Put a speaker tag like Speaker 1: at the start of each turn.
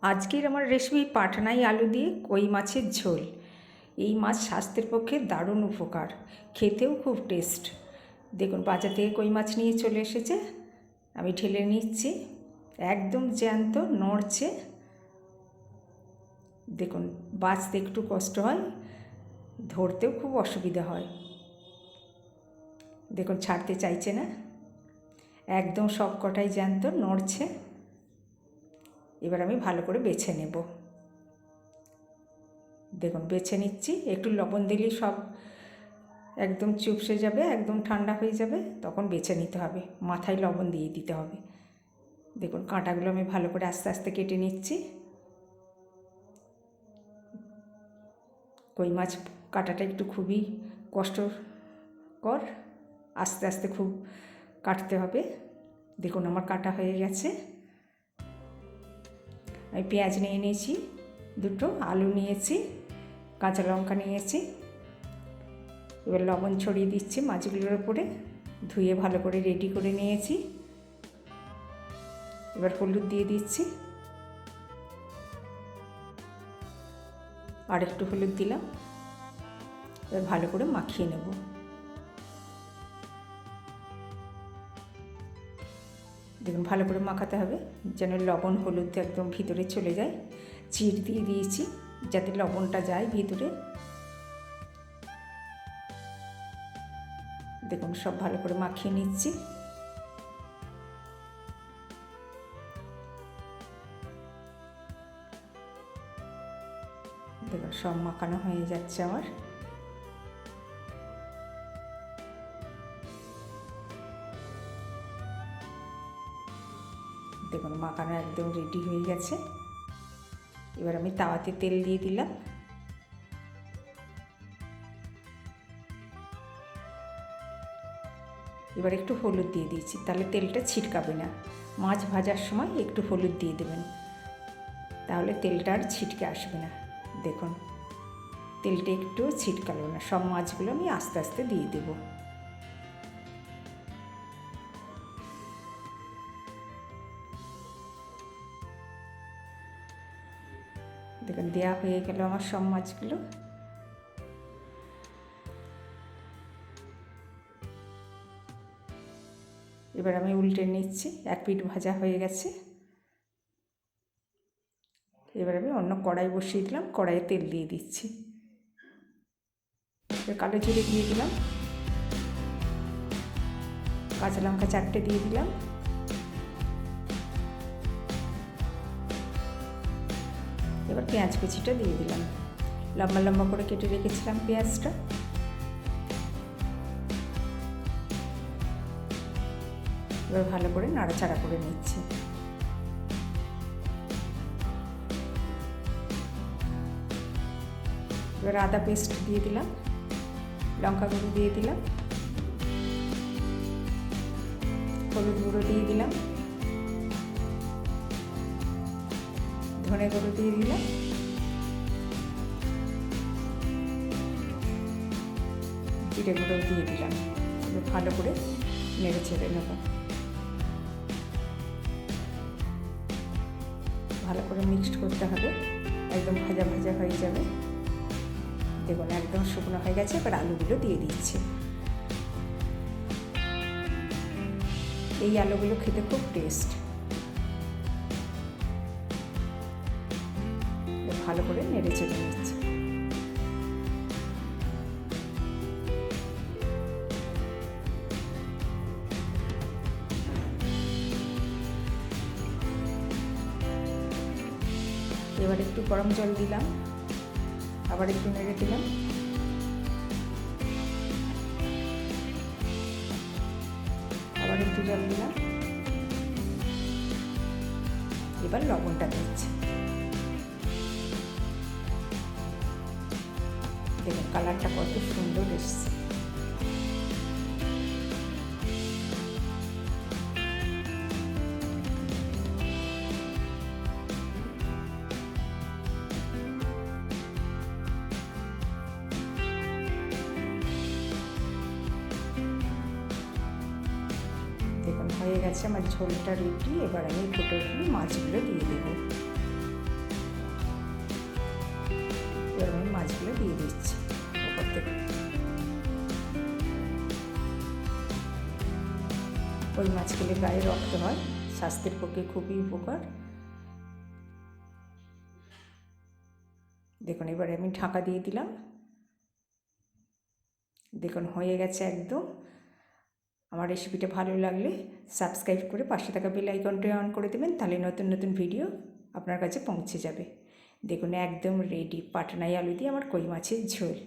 Speaker 1: আজকের আমার রেসিপি পাটনাই আলু দিয়ে কই মাছের ঝোল। এই মাছ স্বাস্থ্যের পক্ষে দারুণ উপকার, খেতেও খুব টেস্ট। দেখুন বাজার থেকে কই মাছ নিয়ে চলে এসেছে, আমি ঢেলে নিচ্ছি। একদম জ্যান্ত, নড়ছে। দেখুন বাছতে একটু কষ্ট হয়, ধরতেও খুব অসুবিধা হয়। দেখুন ছাড়তে চাইছে না, একদম সব কটাই জ্যান্ত, নড়ছে। এবার আমি ভালো করে বেছে নেব। দেখুন বেছে নিচ্ছি, একটু লবণ দিলেই সব একদম চুপসে যাবে, একদম ঠান্ডা হয়ে যাবে, তখন বেছে নিতে হবে। মাথায় লবণ দিয়ে দিতে হবে। দেখুন কাঁটাগুলো আমি ভালো করে আস্তে আস্তে কেটে নিচ্ছি। কই মাছ কাটাটা একটু খুবই কষ্টকর, আস্তে আস্তে খুব কাটতে হবে। দেখুন আমার কাটা হয়ে গেছে। আমি পেঁয়াজ নিয়ে নিয়েছি, দুটো আলু নিয়েছি, কাঁচা লঙ্কা নিয়েছি। এবার লবণ ছড়িয়ে দিচ্ছি মাছগুলোর উপরে, ধুয়ে ভালো করে রেডি করে নিয়েছি। এবার হলুদ দিয়ে দিচ্ছি, আর একটু হলুদ দিলাম। এবার ভালো করে মাখিয়ে নেব। দেখুন ভালো করে মাখাতে হবে যেন লবণ হলুদ একদম ভিতরে চলে যায়। চিড় দিয়ে দিয়েছি যাতে লবণটা যায় ভিতরে। দেখুন সব ভালো করে মাখিয়ে নিচ্ছি। দেখুন সব মাখানো হয়ে যাচ্ছে আমার। দেখুন মাখানো একদম রেডি হয়ে গেছে। এবার আমি তাওয়াতে তেল দিয়ে দিলাম। এবার একটু হলুদ দিয়ে দিয়েছি, তাহলে তেলটা ছিটকাবে না। মাছ ভাজার সময় একটু হলুদ দিয়ে দেবেন, তাহলে তেলটা আর ছিটকে আসবে না। দেখুন তেলটা একটু ছিটকালো না। সব মাছগুলো আমি আস্তে আস্তে দিয়ে দেব। দেখুন দেওয়া হয়ে গেল আমার সব মাছগুলো। এবার আমি উল্টে নিচ্ছি, এক পিঠ ভাজা হয়ে গেছে। এবার আমি অন্য কড়াই বসিয়ে দিলাম, কড়াইয়ে তেল দিয়ে দিচ্ছি। কালো জিরে দিয়ে দিলাম, কাঁচা লঙ্কা 4টে দিয়ে দিলাম। এবার পেঁয়াজ কুচিটা দিয়ে দিলাম, লম্বা লম্বা করে কেটে রেখেছিলাম পেঁয়াজটা। এবার ভালো করে নাড়াচাড়া করে নিচ্ছি। এবার আদা পেস্ট দিয়ে দিলাম, লঙ্কা গুঁড়ো দিয়ে দিলাম, হলুদ গুঁড়ো দিয়ে দিলাম, ধনে গুঁড়ো দিয়ে দিলাম, জিরে গুঁড়ো দিয়ে দিলাম। এবার ভালো করে নেড়ে চেড়ে নেব। ভালো করে মিক্সড করতে হবে, একদম ভাজা ভাজা হয়ে যাবে। দেখুন একদম শুকনো হয়ে গেছে। এবার আলুগুলো দিয়ে দিচ্ছি। এই আলুগুলো খেতে খুব টেস্ট। ভালো করে নেড়ে চেড়ে নিচ্ছি। এবার একটু গরম জল দিলাম, আবার একটু নেড়ে দিলাম। আবার একটু জল দিলাম। এবার লবণটা দিচ্ছি। দেখুন কালারটা কত সুন্দর এসছে। দেখুন হয়ে গেছে আমার ঝোলটা রেডি। এবার আমি ফুটে মাছগুলো দিয়ে দেবো। দিয়ে দিচ্ছি ওপর থেকে। কই মাছ খেলে গায়ে রক্ত হয়, স্বাস্থ্যের পক্ষে খুবই উপকার। দেখুন এবারে আমি ঢাকা দিয়ে দিলাম। দেখুন হয়ে গেছে একদম। আমার রেসিপিটা ভালো লাগলে সাবস্ক্রাইব করে পাশে থাকা বেল আইকনটা অন করে দেবেন, তাহলে নতুন নতুন ভিডিও আপনার কাছে পৌঁছে যাবে। দেখুন একদম রেডি পাটনাই আলু দিয়ে আমার কই মাছের ঝোল।